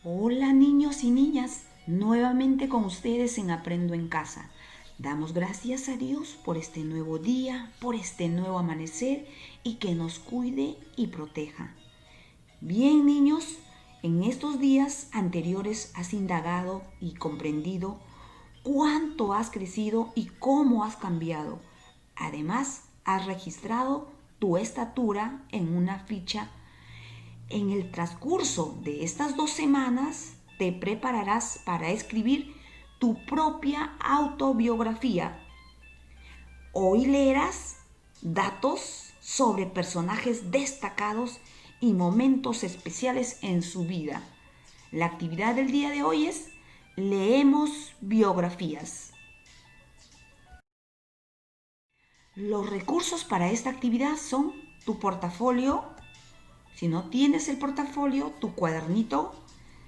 Hola niños y niñas, nuevamente con ustedes en Aprendo en Casa. Damos gracias a Dios por este nuevo día, por este nuevo amanecer y que nos cuide y proteja. Bien niños, en estos días anteriores has indagado y comprendido cuánto has crecido y cómo has cambiado. Además, has registrado tu estatura en una ficha. En el transcurso de estas 2 semanas te prepararás para escribir tu propia autobiografía. Hoy leerás datos sobre personajes destacados y momentos especiales en su vida. La actividad del día de hoy es leemos biografías. Los recursos para esta actividad son tu portafolio. Si no tienes el portafolio, tu cuadernito.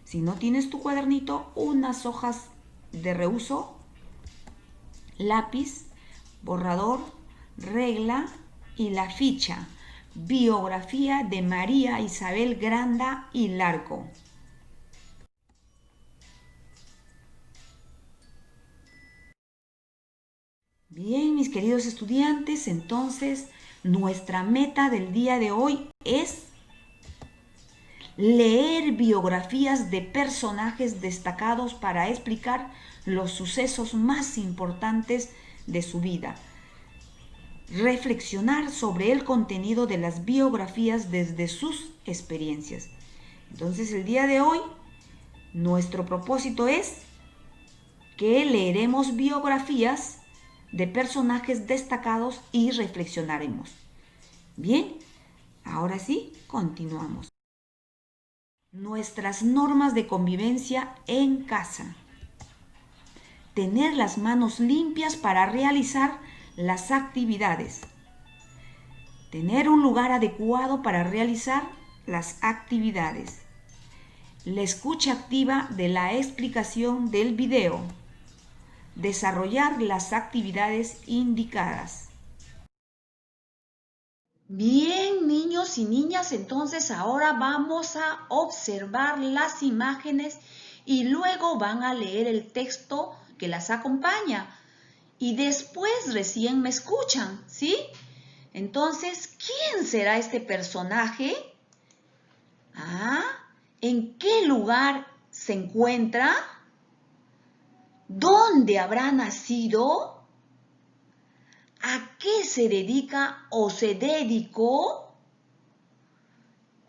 Si no tienes tu cuadernito, unas hojas de reuso, lápiz, borrador, regla y la ficha. Biografía de María Isabel Granda y Larco. Bien, mis queridos estudiantes, entonces nuestra meta del día de hoy es leer biografías de personajes destacados para explicar los sucesos más importantes de su vida. Reflexionar sobre el contenido de las biografías desde sus experiencias. Entonces el día de hoy nuestro propósito es que leeremos biografías de personajes destacados y reflexionaremos. Bien, ahora sí, continuamos. Nuestras normas de convivencia en casa. Tener las manos limpias para realizar las actividades. Tener un lugar adecuado para realizar las actividades. La escucha activa de la explicación del video. Desarrollar las actividades indicadas. Bien, niños y niñas, entonces ahora vamos a observar las imágenes y luego van a leer el texto que las acompaña. Y después recién me escuchan, ¿sí? Entonces, ¿quién será este personaje? ¿En qué lugar se encuentra? ¿Dónde habrá nacido? ¿A qué se dedica o se dedicó?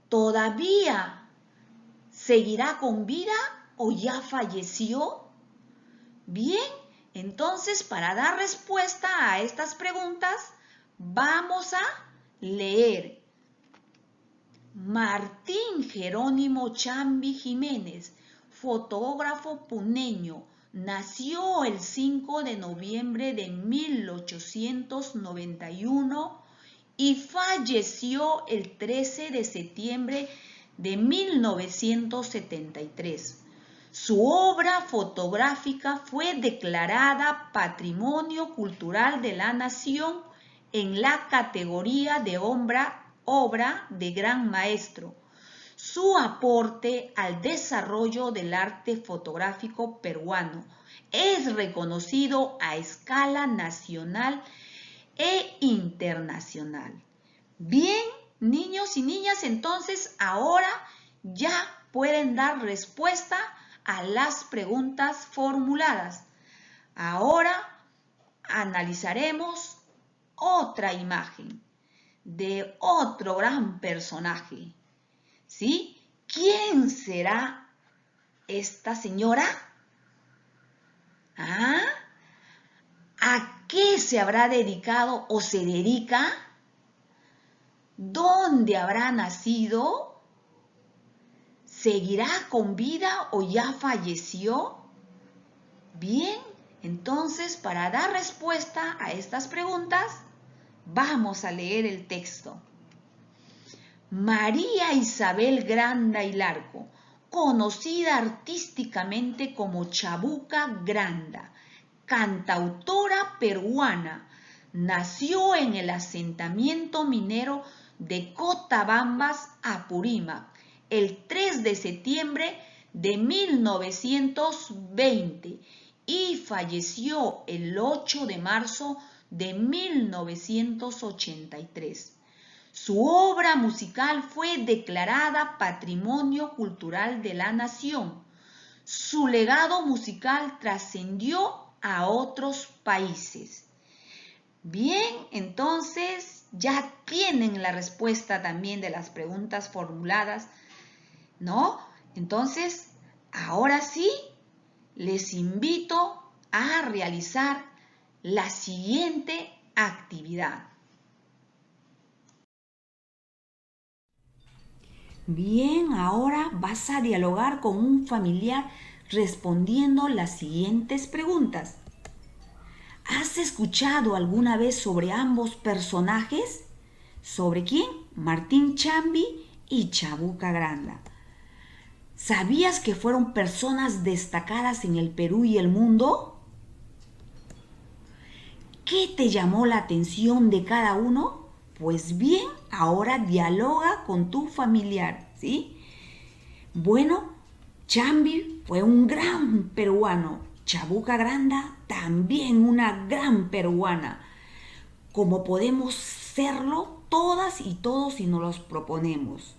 ¿Todavía seguirá con vida o ya falleció? Bien, entonces para dar respuesta a estas preguntas vamos a leer. Martín Jerónimo Chambi Jiménez, fotógrafo puneño, nació el 5 de noviembre de 1891 y falleció el 13 de septiembre de 1973. Su obra fotográfica fue declarada Patrimonio Cultural de la Nación en la categoría de obra de gran maestro. Su aporte al desarrollo del arte fotográfico peruano es reconocido a escala nacional e internacional. Bien, niños y niñas, entonces ahora ya pueden dar respuesta a las preguntas formuladas. Ahora analizaremos otra imagen de otro gran personaje. ¿Sí? ¿Quién será esta señora? ¿A qué se habrá dedicado o se dedica? ¿Dónde habrá nacido? ¿Seguirá con vida o ya falleció? Bien, entonces para dar respuesta a estas preguntas, vamos a leer el texto. María Isabel Granda y Larco, conocida artísticamente como Chabuca Granda, cantautora peruana, nació en el asentamiento minero de Cotabambas, Apurímac, el 3 de septiembre de 1920 y falleció el 8 de marzo de 1983. Su obra musical fue declarada Patrimonio Cultural de la Nación. Su legado musical trascendió a otros países. Bien, entonces ya tienen la respuesta también de las preguntas formuladas, ¿no? Entonces, ahora sí, les invito a realizar la siguiente actividad. Bien, ahora vas a dialogar con un familiar respondiendo las siguientes preguntas. ¿Has escuchado alguna vez sobre ambos personajes? ¿Sobre quién? Martín Chambi y Chabuca Granda. ¿Sabías que fueron personas destacadas en el Perú y el mundo? ¿Qué te llamó la atención de cada uno? Pues bien, ahora dialoga con tu familiar, ¿sí? Bueno, Chambi fue un gran peruano. Chabuca Granda también una gran peruana. Como podemos serlo todas y todos si nos los proponemos.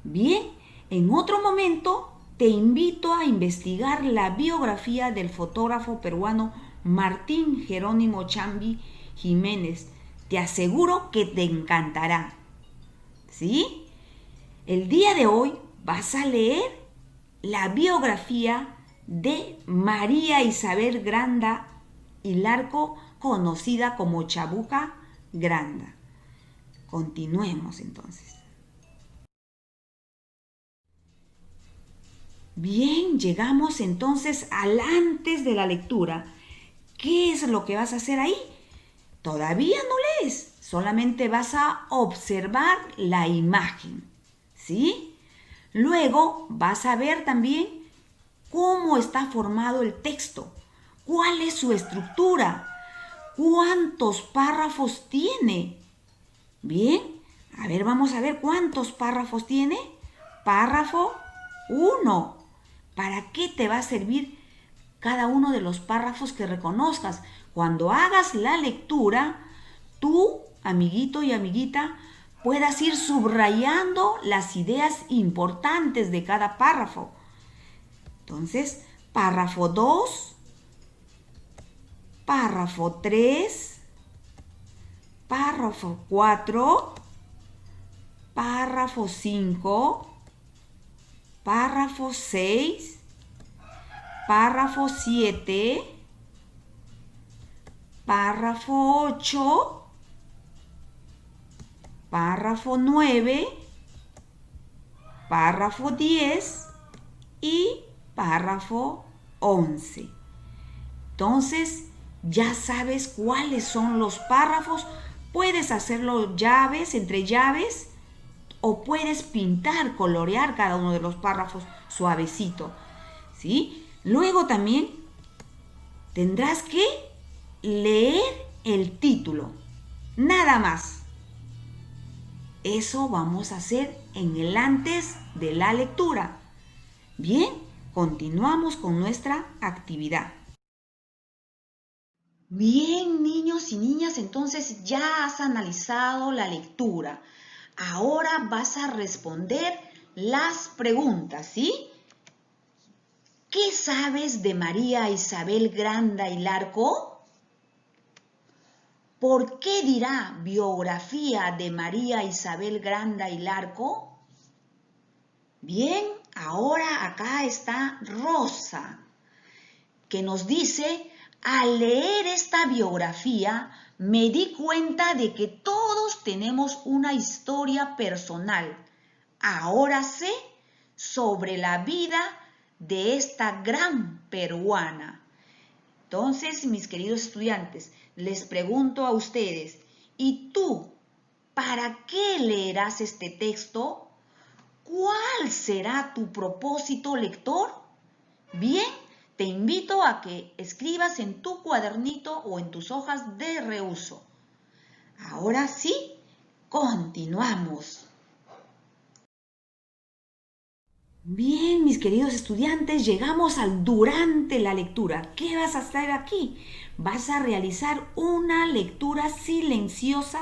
Bien, en otro momento te invito a investigar la biografía del fotógrafo peruano Martín Jerónimo Chambi Jiménez. Te aseguro que te encantará. ¿Sí? El día de hoy vas a leer la biografía de María Isabel Granda y Larco, conocida como Chabuca Granda. Continuemos entonces. Bien, llegamos entonces al antes de la lectura. ¿Qué es lo que vas a hacer ahí? Todavía no lees, solamente vas a observar la imagen, ¿sí? Luego vas a ver también cómo está formado el texto, cuál es su estructura, cuántos párrafos tiene. Bien, a ver, vamos a ver cuántos párrafos tiene. Párrafo 1. ¿Para qué te va a servir cada uno de los párrafos que reconozcas? Cuando hagas la lectura, tú, amiguito y amiguita, puedas ir subrayando las ideas importantes de cada párrafo. Entonces, párrafo 2, párrafo 3, párrafo 4, párrafo 5, párrafo 6, párrafo 7, párrafo 8, párrafo 9, párrafo 10 y párrafo 11. Entonces, ya sabes cuáles son los párrafos. Puedes hacerlo llaves, entre llaves, o puedes pintar, colorear cada uno de los párrafos suavecito, ¿sí? Luego también tendrás que leer el título, nada más. Eso vamos a hacer en el antes de la lectura. Bien, continuamos con nuestra actividad. Bien, niños y niñas, entonces ya has analizado la lectura. Ahora vas a responder las preguntas, ¿sí? ¿Qué sabes de María Isabel Granda y Larco? ¿Por qué dirá biografía de María Isabel Granda y Larco? Bien, ahora acá está Rosa, que nos dice: al leer esta biografía me di cuenta de que todos tenemos una historia personal. Ahora sé sobre la vida de esta gran peruana. Entonces, mis queridos estudiantes, les pregunto a ustedes, ¿y tú para qué leerás este texto? ¿Cuál será tu propósito lector? Bien, te invito a que escribas en tu cuadernito o en tus hojas de reuso. Ahora sí, continuamos. Bien, mis queridos estudiantes, llegamos al durante la lectura. ¿Qué vas a hacer aquí? Vas a realizar una lectura silenciosa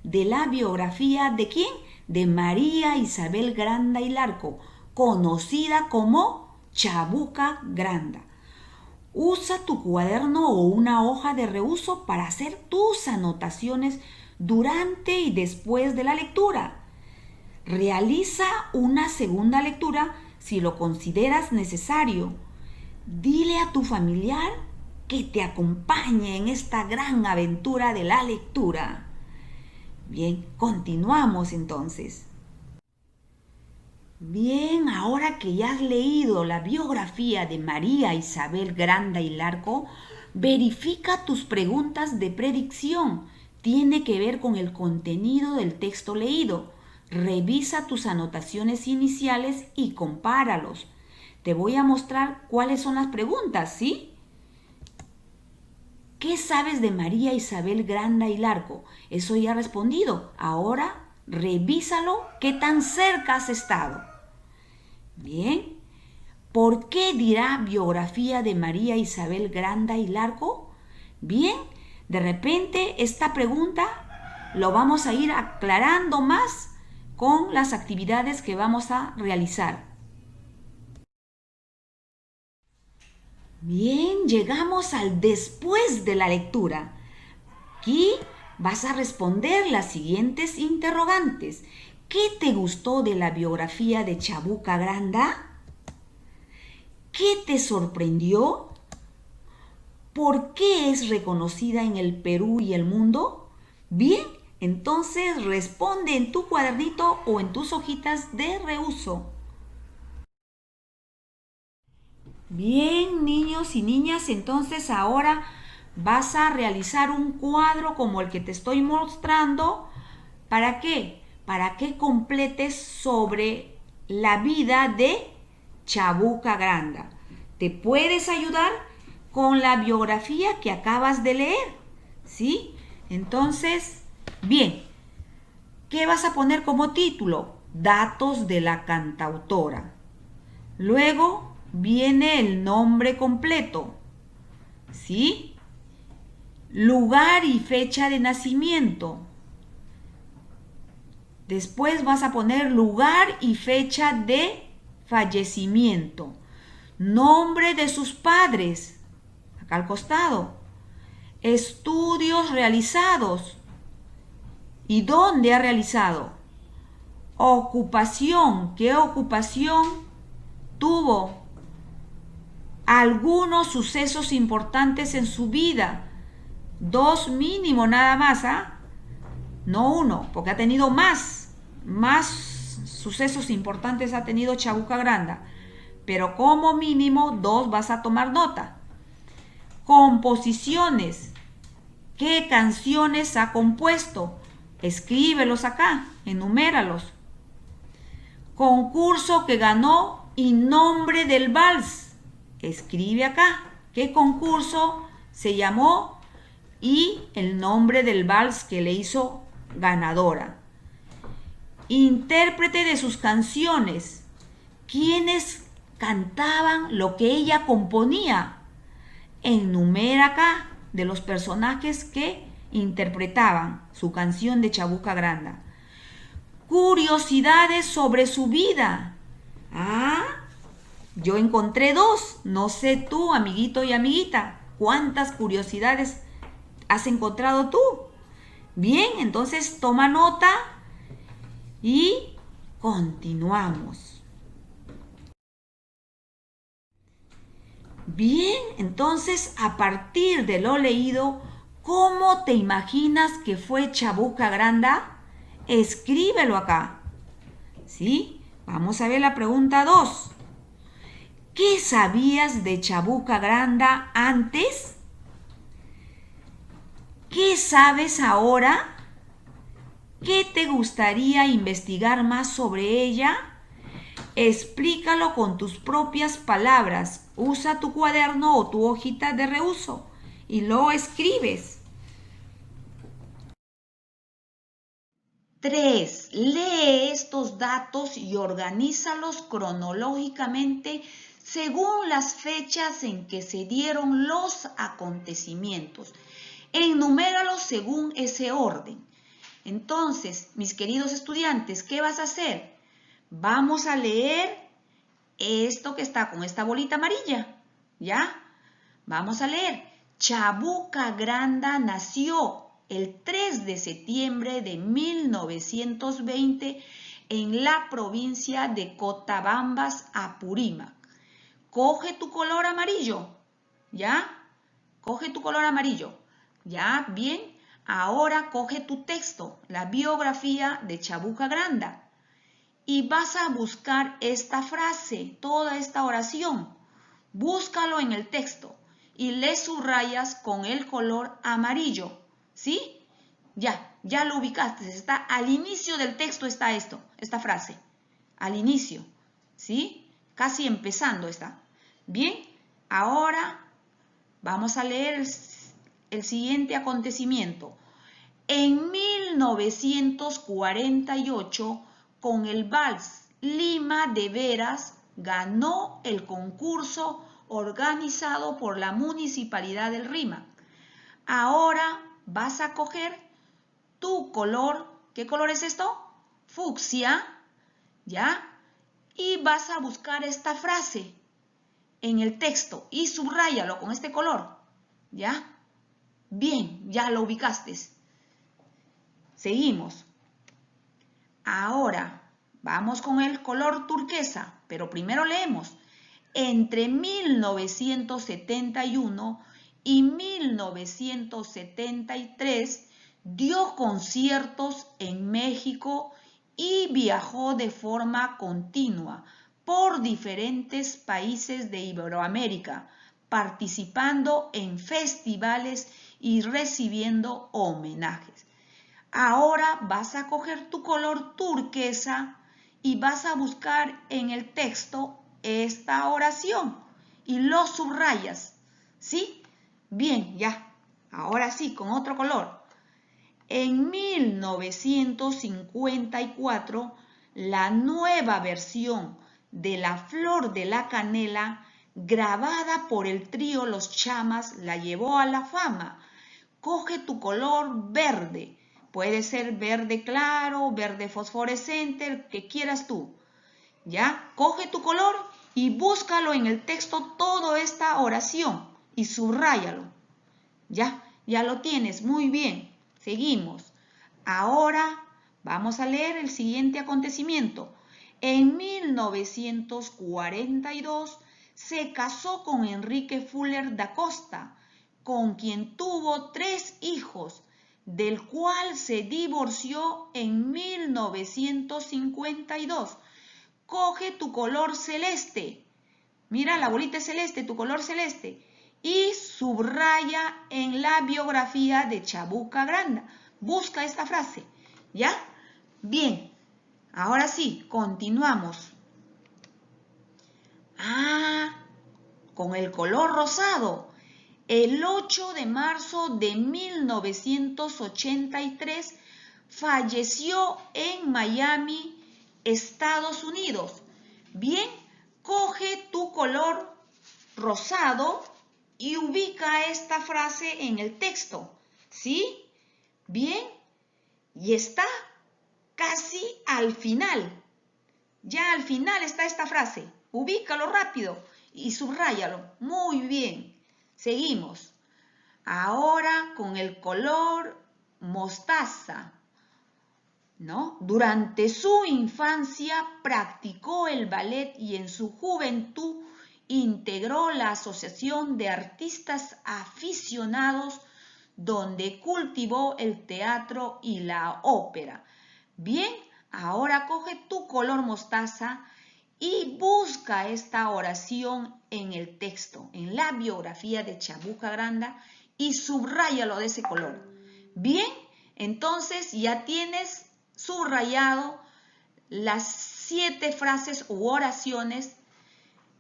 de la biografía ¿de quién? De María Isabel Granda y Larco, conocida como Chabuca Granda. Usa tu cuaderno o una hoja de reuso para hacer tus anotaciones durante y después de la lectura. Realiza una segunda lectura si lo consideras necesario. Dile a tu familiar que te acompañe en esta gran aventura de la lectura. Bien, continuamos entonces. Bien, ahora que ya has leído la biografía de María Isabel Granda y Larco, verifica tus preguntas de predicción. Tiene que ver con el contenido del texto leído. Revisa tus anotaciones iniciales y compáralos. Te voy a mostrar cuáles son las preguntas, ¿sí? ¿Qué sabes de María Isabel Granda y Larco? Eso ya ha respondido. Ahora revísalo. ¿Qué tan cerca has estado? Bien. ¿Por qué dirá biografía de María Isabel Granda y Larco? Bien. De repente esta pregunta lo vamos a ir aclarando más con las actividades que vamos a realizar. Bien, llegamos al después de la lectura. Aquí vas a responder las siguientes interrogantes. ¿Qué te gustó de la biografía de Chabuca Granda? ¿Qué te sorprendió? ¿Por qué es reconocida en el Perú y el mundo? Bien, entonces responde en tu cuadernito o en tus hojitas de reuso. Bien, niños y niñas, entonces ahora vas a realizar un cuadro como el que te estoy mostrando. ¿Para qué? Para que completes sobre la vida de Chabuca Granda. Te puedes ayudar con la biografía que acabas de leer, ¿sí? Entonces, bien, ¿qué vas a poner como título? Datos de la cantautora. Luego viene el nombre completo, ¿sí? Lugar y fecha de nacimiento. Después vas a poner lugar y fecha de fallecimiento. Nombre de sus padres, acá al costado. Estudios realizados. ¿Y dónde ha realizado? Ocupación, ¿qué ocupación tuvo? Algunos sucesos importantes en su vida. 2 mínimo nada más, ¿ah? No 1, porque ha tenido más sucesos importantes ha tenido Chabuca Granda. Pero como mínimo 2 vas a tomar nota. Composiciones. ¿Qué canciones ha compuesto? Escríbelos acá, enuméralos. Concurso que ganó y nombre del vals. Escribe acá qué concurso se llamó y el nombre del vals que le hizo ganadora. Intérprete de sus canciones. ¿Quiénes cantaban lo que ella componía? Enumera acá de los personajes que interpretaban su canción de Chabuca Granda. Curiosidades sobre su vida. Ah, yo encontré 2. No sé tú, amiguito y amiguita, cuántas curiosidades has encontrado tú. Bien, entonces toma nota y continuamos. Bien, entonces a partir de lo leído, ¿cómo te imaginas que fue Chabuca Granda? Escríbelo acá. ¿Sí? Vamos a ver la pregunta 2. ¿Qué sabías de Chabuca Granda antes? ¿Qué sabes ahora? ¿Qué te gustaría investigar más sobre ella? Explícalo con tus propias palabras. Usa tu cuaderno o tu hojita de reuso y lo escribes. 3. Lee estos datos y organízalos cronológicamente según las fechas en que se dieron los acontecimientos. Enuméralos según ese orden. Entonces, mis queridos estudiantes, ¿qué vas a hacer? Vamos a leer esto que está con esta bolita amarilla, ¿ya? Vamos a leer. Chabuca Granda nació el 3 de septiembre de 1920 en la provincia de Cotabambas, Apurímac. Coge tu color amarillo, ¿ya? Coge tu color amarillo, ¿ya? Bien, ahora coge tu texto, la biografía de Chabuca Granda, y vas a buscar esta frase, toda esta oración. Búscalo en el texto y le subrayas con el color amarillo, ¿sí? Ya lo ubicaste, está al inicio del texto está esta frase, al inicio, ¿sí? Casi empezando está. Bien, ahora vamos a leer el siguiente acontecimiento. En 1948, con el vals Lima de Veras, ganó el concurso organizado por la Municipalidad del Rímac. Ahora vas a coger tu color, ¿qué color es esto? Fucsia, ¿ya? Y vas a buscar esta frase en el texto y subráyalo con este color, ¿ya? Bien, ya lo ubicaste. Seguimos. Ahora vamos con el color turquesa, pero primero leemos. Entre 1971 y 1973 dio conciertos en México y viajó de forma continua por diferentes países de Iberoamérica, participando en festivales y recibiendo homenajes. Ahora vas a coger tu color turquesa y vas a buscar en el texto esta oración y lo subrayas, ¿sí? Bien, ya. Ahora sí, con otro color. En 1954, la nueva versión de La Flor de la Canela, grabada por el trío Los Chamas, la llevó a la fama. Coge tu color verde. Puede ser verde claro, verde fosforescente, el que quieras tú. ¿Ya? Coge tu color y búscalo en el texto toda esta oración y subráyalo. ¿Ya? Ya lo tienes. Muy bien. Seguimos. Ahora vamos a leer el siguiente acontecimiento. En 1942 se casó con Enrique Fuller da Costa, con quien tuvo 3 hijos, del cual se divorció en 1952. Coge tu color celeste. Mira, la bolita celeste, tu color celeste. Y subraya en la biografía de Chabuca Granda. Busca esta frase. ¿Ya? Bien. Ahora sí, continuamos. Con el color rosado. El 8 de marzo de 1983 falleció en Miami, Estados Unidos. Bien, coge tu color rosado y ubica esta frase en el texto. ¿Sí? Bien, y está casi al final. Ya al final está esta frase. Ubícalo rápido y subráyalo. Muy bien. Seguimos. Ahora con el color mostaza, ¿no? Durante su infancia practicó el ballet y en su juventud integró la Asociación de Artistas Aficionados, donde cultivó el teatro y la ópera. Bien, ahora coge tu color mostaza y busca esta oración en el texto, en la biografía de Chabuca Granda y subráyalo de ese color. Bien, entonces ya tienes subrayado las 7 frases u oraciones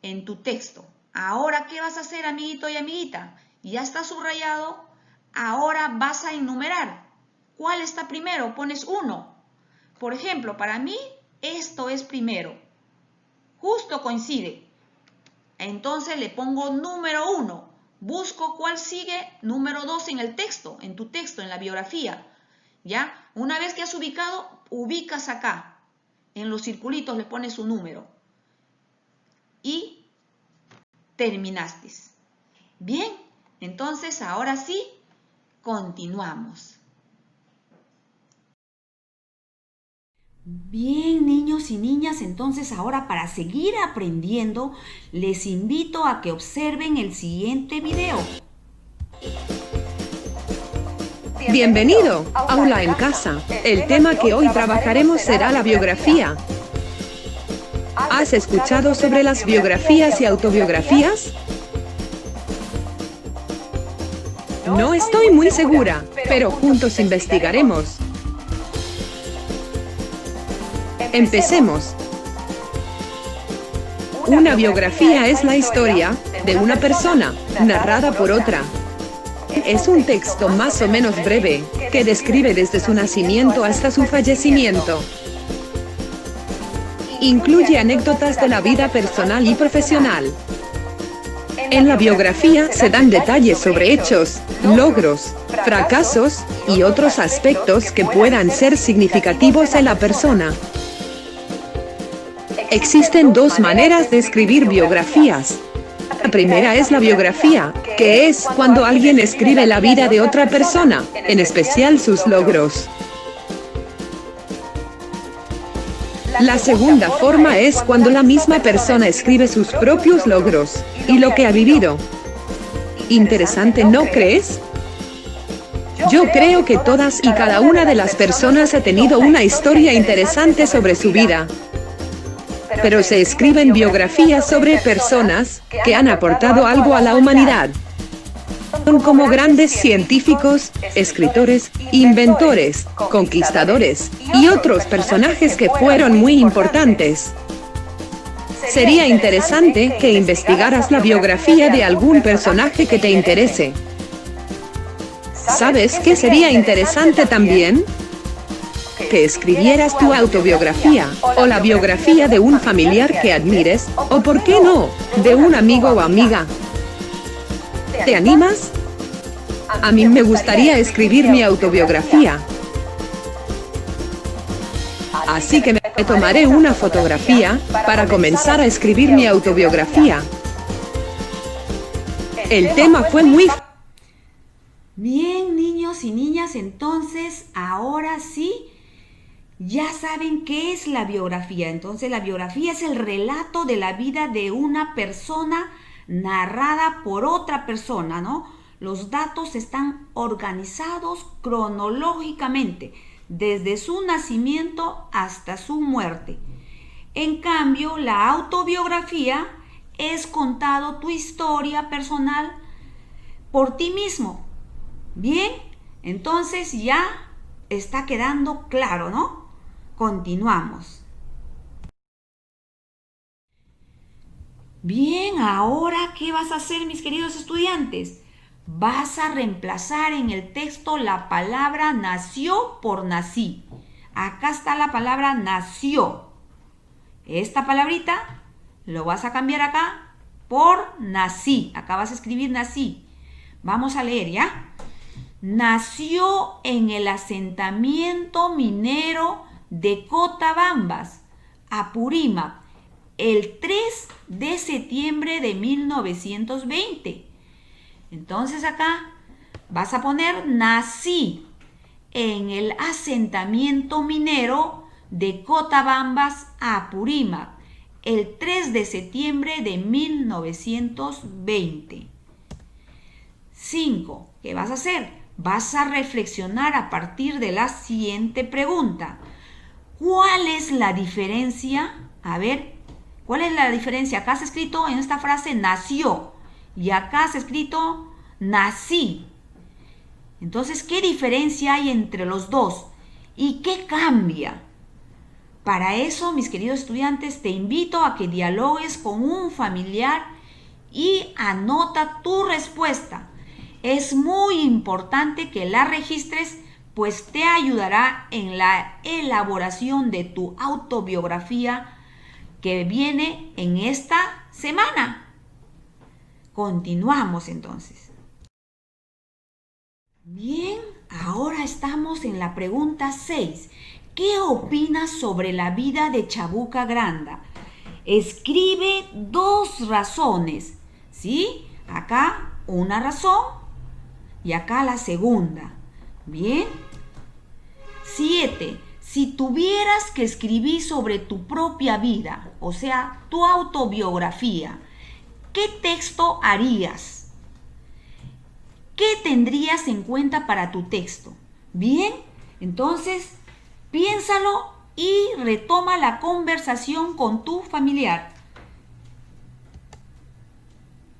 en tu texto. Ahora, ¿qué vas a hacer, amiguito y amiguita? Ya está subrayado. Ahora vas a enumerar. ¿Cuál está primero? Pones 1. Por ejemplo, para mí esto es primero. Justo coincide. Entonces le pongo número 1. Busco cuál sigue número 2 en el texto, en tu texto, en la biografía. ¿Ya? Una vez que has ubicado, ubicas acá. En los circulitos le pones su número. Y terminaste. Bien, entonces ahora sí, continuamos. Bien, niños y niñas, entonces ahora para seguir aprendiendo, les invito a que observen el siguiente video. Bienvenido, Aula en Casa. El tema que hoy trabajaremos será la biografía. ¿Has escuchado sobre las biografías y autobiografías? No estoy muy segura, pero juntos investigaremos. Empecemos. Una biografía es la historia de una persona, narrada por otra. Es un texto más o menos breve, que describe desde su nacimiento hasta su fallecimiento. Incluye anécdotas de la vida personal y profesional. En la biografía se dan detalles sobre hechos, logros, fracasos y otros aspectos que puedan ser significativos en la persona. Existen dos maneras de escribir biografías. La primera es la biografía, que es cuando alguien escribe la vida de otra persona, en especial sus logros. La segunda forma es cuando la misma persona escribe sus propios logros y lo que ha vivido. Interesante, ¿no crees? Yo creo que todas y cada una de las personas ha tenido una historia interesante sobre su vida. Pero se escriben biografías sobre personas que han aportado algo a la humanidad. Son como grandes científicos, escritores, inventores, conquistadores y otros personajes que fueron muy importantes. Sería interesante que investigaras la biografía de algún personaje que te interese. ¿Sabes qué sería interesante también? Que escribieras tu autobiografía, o la biografía de un familiar que admires, o por qué no, de un amigo o amiga. ¿Te animas? A mí me gustaría escribir mi autobiografía. Así que me tomaré una fotografía para comenzar a escribir mi autobiografía. El tema fue muy... Bien, niños y niñas, entonces ahora sí, ya saben qué es la biografía. Entonces la biografía es el relato de la vida de una persona narrada por otra persona, ¿no? Los datos están organizados cronológicamente, desde su nacimiento hasta su muerte. En cambio, la autobiografía es contado tu historia personal por ti mismo. Bien, entonces ya está quedando claro, ¿no? Continuamos. Bien, ahora, ¿qué vas a hacer, mis queridos estudiantes? Vas a reemplazar en el texto la palabra nació por nací. Acá está la palabra nació. Esta palabrita lo vas a cambiar acá por nací. Acá vas a escribir nací. Vamos a leer, ¿ya? Nació en el asentamiento minero de Cotabambas, Apurímac, el 3 de septiembre de 1920. Entonces acá vas a poner nací en el asentamiento minero de Cotabambas, Apurímac, el 3 de septiembre de 1920. 5. ¿Qué vas a hacer? Vas a reflexionar a partir de la siguiente pregunta. ¿Cuál es la diferencia? A ver, ¿cuál es la diferencia? Acá se ha escrito en esta frase nació y acá se ha escrito nací. Entonces, ¿qué diferencia hay entre los dos? ¿Y qué cambia? Para eso, mis queridos estudiantes, te invito a que dialogues con un familiar y anota tu respuesta. Es muy importante que la registres pues te ayudará en la elaboración de tu autobiografía que viene en esta semana. Continuamos entonces. Bien, ahora estamos en la pregunta 6. ¿Qué opinas sobre la vida de Chabuca Granda? Escribe 2 razones, ¿sí? Acá una razón y acá la segunda. Bien. 7. Si tuvieras que escribir sobre tu propia vida, o sea, tu autobiografía, ¿qué texto harías? ¿Qué tendrías en cuenta para tu texto? Bien, entonces piénsalo y retoma la conversación con tu familiar.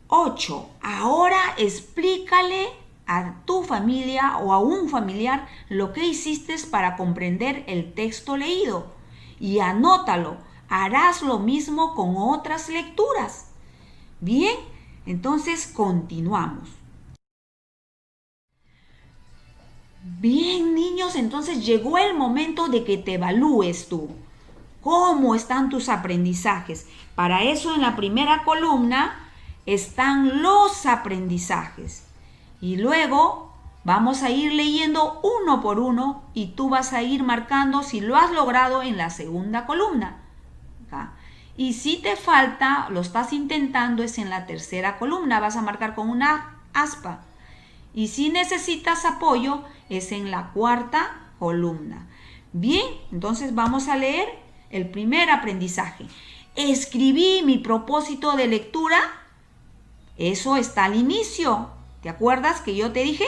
8. Ahora explícale a tu familia o a un familiar lo que hiciste para comprender el texto leído y anótalo. Harás lo mismo con otras lecturas. Bien, entonces continuamos. Bien, niños, entonces llegó el momento de que te evalúes tú. ¿Cómo están tus aprendizajes? Para eso en la primera columna están los aprendizajes. Y luego vamos a ir leyendo uno por uno y tú vas a ir marcando si lo has logrado en la segunda columna. Acá. Y si te falta, lo estás intentando, es en la tercera columna. Vas a marcar con una aspa. Y si necesitas apoyo, es en la cuarta columna. Bien, entonces vamos a leer el primer aprendizaje. Escribí mi propósito de lectura. Eso está al inicio. ¿Te acuerdas que yo te dije?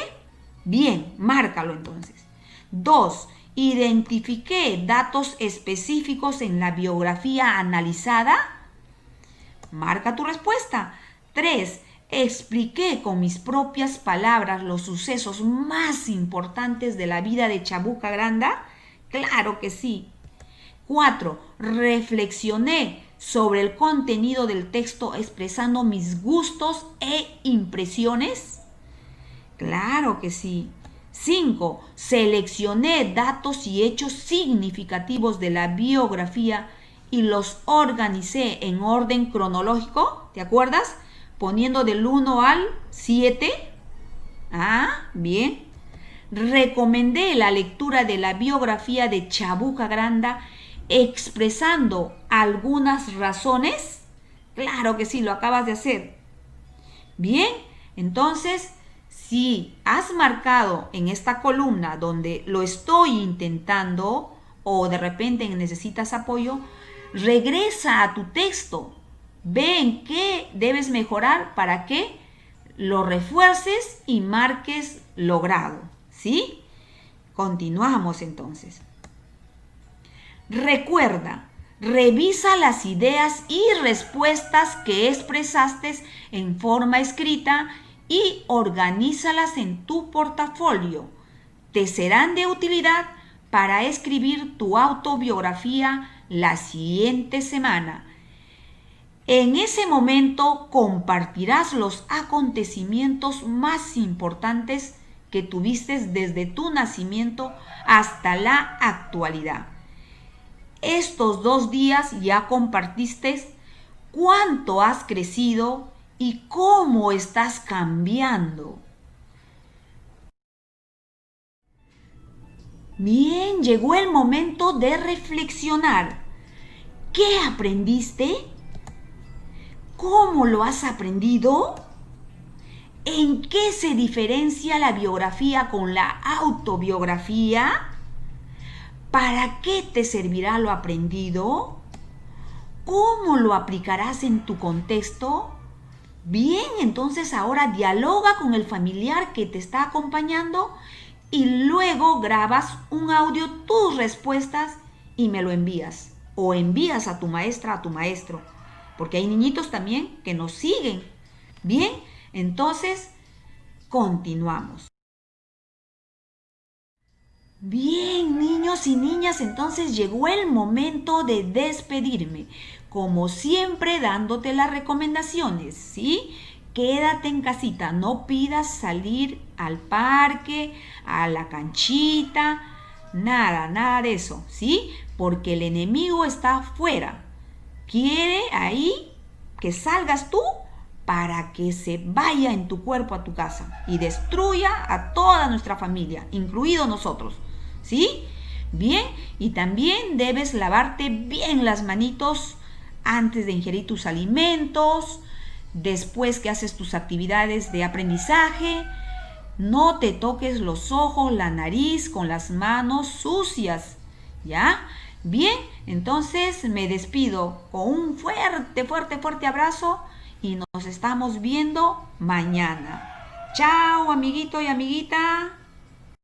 Bien, márcalo entonces. 2. Identifiqué datos específicos en la biografía analizada. Marca tu respuesta. 3. Expliqué con mis propias palabras los sucesos más importantes de la vida de Chabuca Granda. Claro que sí. 4. Reflexioné sobre el contenido del texto expresando mis gustos e impresiones. Claro que sí. 5. Seleccioné datos y hechos significativos de la biografía y los organicé en orden cronológico. ¿Te acuerdas? Poniendo del 1 al 7. Bien. Recomendé la lectura de la biografía de Chabuca Granda expresando algunas razones. Claro que sí, lo acabas de hacer. Bien, entonces, si has marcado en esta columna donde lo estoy intentando o de repente necesitas apoyo, regresa a tu texto. Ve en qué debes mejorar para que lo refuerces y marques logrado. ¿Sí? Continuamos entonces. Recuerda, revisa las ideas y respuestas que expresaste en forma escrita y organízalas en tu portafolio. Te serán de utilidad para escribir tu autobiografía la siguiente semana. En ese momento compartirás los acontecimientos más importantes que tuviste desde tu nacimiento hasta la actualidad. Estos 2 días ya compartiste cuánto has crecido y cómo estás cambiando. Bien, llegó el momento de reflexionar. ¿Qué aprendiste? ¿Cómo lo has aprendido? ¿En qué se diferencia la biografía con la autobiografía? ¿Para qué te servirá lo aprendido? ¿Cómo lo aplicarás en tu contexto? Bien, entonces ahora dialoga con el familiar que te está acompañando y luego grabas un audio, tus respuestas y me lo envías. O envías a tu maestra, a tu maestro. Porque hay niñitos también que nos siguen. Bien, entonces continuamos. Bien, niños y niñas, entonces llegó el momento de despedirme. Como siempre, dándote las recomendaciones, ¿sí? Quédate en casita, no pidas salir al parque, a la canchita, nada de eso, ¿sí? Porque el enemigo está afuera. Quiere ahí que salgas tú para que se vaya en tu cuerpo a tu casa y destruya a toda nuestra familia, incluido nosotros, ¿sí? Bien, y también debes lavarte bien las manitos antes de ingerir tus alimentos, después que haces tus actividades de aprendizaje. No te toques los ojos, la nariz con las manos sucias, ¿ya? Bien, entonces me despido con un fuerte abrazo y nos estamos viendo mañana. Chao, amiguito y amiguita.